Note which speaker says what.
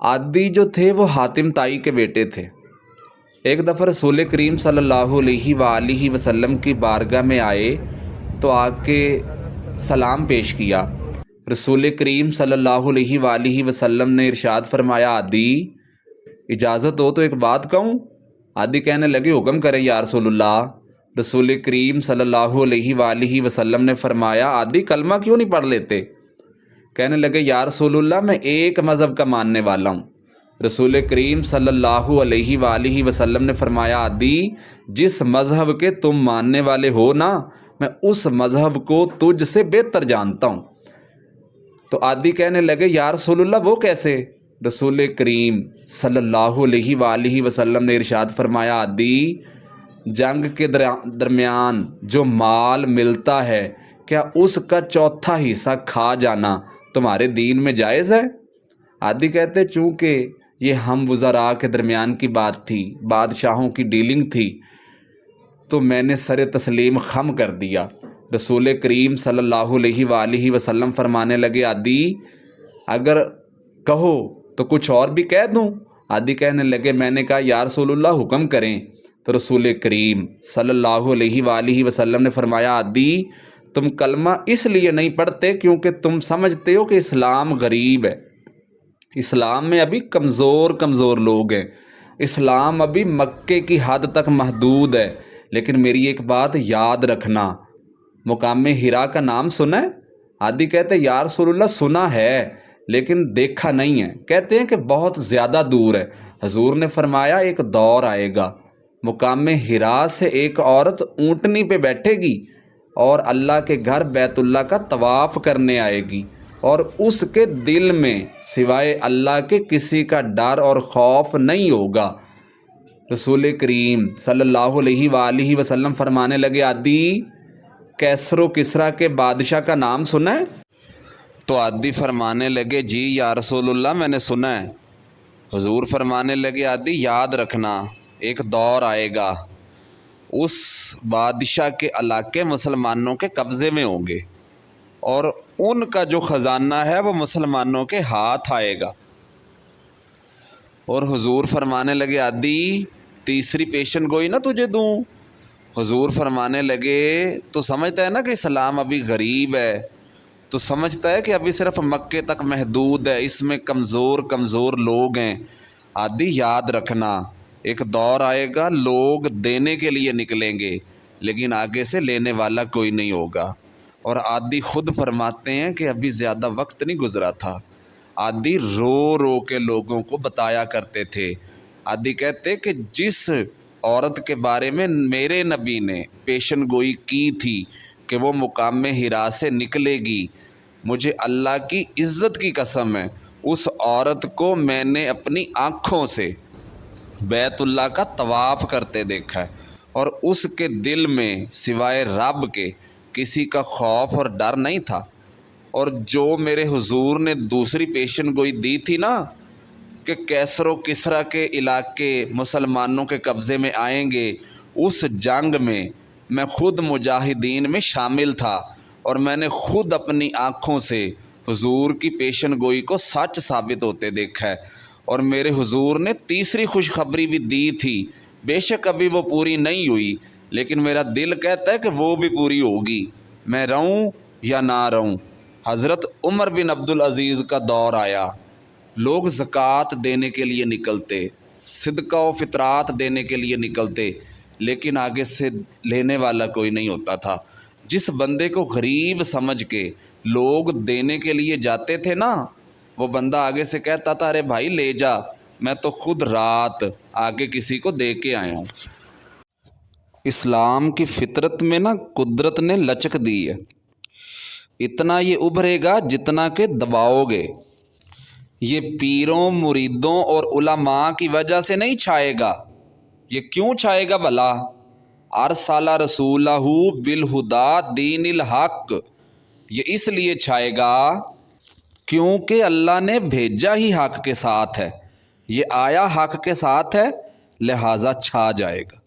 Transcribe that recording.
Speaker 1: आदि जो थे वो हातिम ताई के बेटे थे। एक दफ़ा रसूल करीम सल्लल्लाहु अलैहि वसल्लम की बारगाह में आए तो आके सलाम पेश किया। रसूल करीम सल्लल्लाहु अलैहि वसल्लम ने इरशाद फरमाया, आदि इजाज़त हो तो एक बात कहूँ। आदि कहने लगे, हुक्म करें या रसूलुल्लाह। रसूल करीम सल्लल्लाहु अलैहि वसल्लम ने फरमाया, आदि कलमा क्यों नहीं पढ़ लेते। कहने लगे, या रसूलुल्लाह मैं एक मज़हब का मानने वाला हूँ। रसूल करीम सल्लल्लाहु अलैहि वसल्लम ने फरमाया, आदि जिस मज़हब के तुम मानने वाले हो ना, मैं उस मज़हब को तुझ से बेहतर जानता हूँ। तो आदि कहने लगे, या रसूलुल्लाह वो कैसे। रसूल करीम सल्लल्लाहु अलैहि वसल्लम ने इरशाद फरमाया, आदि जंग के दरमियान जो माल मिलता है, क्या उसका चौथा हिस्सा खा जाना तुम्हारे दीन में जायज़ है। आदि कहते, चूँकि ये हम वज़रा के दरमियान की बात थी, बादशाहों की डीलिंग थी, तो मैंने सर तस्लीम खम कर दिया। रसूल करीम सल्लल्लाहु अलैहि वसल्लम फरमाने लगे, आदि अगर कहो तो कुछ और भी कह दूँ। आदि कहने लगे, मैंने कहा, या रसूलुल्लाह हुक्म करें। तो रसूल करीम सल्लल्लाहु अलैहि वसल्लम ने फरमाया, आदि तुम कलमा इसलिए नहीं पढ़ते क्योंकि तुम समझते हो कि इस्लाम गरीब है, इस्लाम में अभी कमज़ोर लोग हैं, इस्लाम अभी मक्के की हद तक महदूद है। लेकिन मेरी एक बात याद रखना, मुकाम हिरा का नाम सुना है। आदि कहते, या रसूलुल्लाह सुना है लेकिन देखा नहीं है। कहते हैं कि बहुत ज़्यादा दूर है। हजूर ने फरमाया, एक दौर आएगा, मुकाम हिरा से एक औरत ऊँटनी पे बैठेगी और अल्लाह के घर बैतुल्लाह का तवाफ़ करने आएगी और उसके दिल में सिवाय अल्लाह के किसी का डर और खौफ नहीं होगा। रसूल करीम सल्लल्लाहु अलैहि वसल्लम फरमाने लगे, आदि कैसरो किसरा के बादशाह का नाम सुना है। तो आदि फरमाने लगे, जी या रसूलुल्लाह मैंने सुना है। हुजूर फरमाने लगे, आदि याद रखना, एक दौर आएगा, उस बादशाह के इलाके मुसलमानों के कब्ज़े में होंगे और उनका जो ख़जाना है वो मुसलमानों के हाथ आएगा। और हुजूर फरमाने लगे, आदि तीसरी पेशन गोई ना तुझे दूँ। हुजूर फरमाने लगे, तो समझता है ना कि इस्लाम अभी गरीब है, तो समझता है कि अभी सिर्फ मक्के तक महदूद है, इसमें कमज़ोर लोग हैं। आदि याद रखना, एक दौर आएगा, लोग देने के लिए निकलेंगे लेकिन आगे से लेने वाला कोई नहीं होगा। और आदि खुद फरमाते हैं कि अभी ज़्यादा वक्त नहीं गुज़रा था, आदि रो रो के लोगों को बताया करते थे। आदि कहते कि जिस औरत के बारे में मेरे नबी ने पेशन गोई की थी कि वो मुकाम हिरा से निकलेगी, मुझे अल्लाह की इज़्ज़त की कसम है, उस औरत को मैंने अपनी आँखों से बैतुल्लाह का तवाफ़ करते देखा है और उसके दिल में सिवाय रब के किसी का खौफ और डर नहीं था। और जो मेरे हुजूर ने दूसरी पेशन गोई दी थी ना कि कैसरो किसरा के इलाके मुसलमानों के कब्ज़े में आएंगे, उस जंग में मैं ख़ुद मुजाहिदीन में शामिल था और मैंने ख़ुद अपनी आँखों से हुजूर की पेशन गोई को सच साबित होते देखा है। और मेरे हुजूर ने तीसरी खुशखबरी भी दी थी, बेशक अभी वो पूरी नहीं हुई लेकिन मेरा दिल कहता है कि वो भी पूरी होगी, मैं रहूं या ना रहूं। हज़रत उमर बिन अब्दुल अज़ीज़ का दौर आया, लोग ज़कात देने के लिए निकलते, सिदका व फितरात देने के लिए निकलते, लेकिन आगे से लेने वाला कोई नहीं होता था। जिस बंदे को गरीब समझ के लोग देने के लिए जाते थे ना, वो बंदा आगे से कहता था, अरे भाई ले जा, मैं तो खुद रात आगे किसी को दे के आया हूँ। इस्लाम की फितरत में ना कुदरत ने लचक दी है, इतना ये उभरेगा जितना कि दबाओगे। ये पीरों मुरीदों और उलमा की वजह से नहीं छाएगा। ये क्यों छाएगा भला। अरसला रसूलहू बिलहुदा दीनिल हक, ये इसलिए छाएगा क्योंकि अल्लाह ने भेजा ही हक के साथ है, ये आया हक के साथ है, लिहाजा छा जाएगा।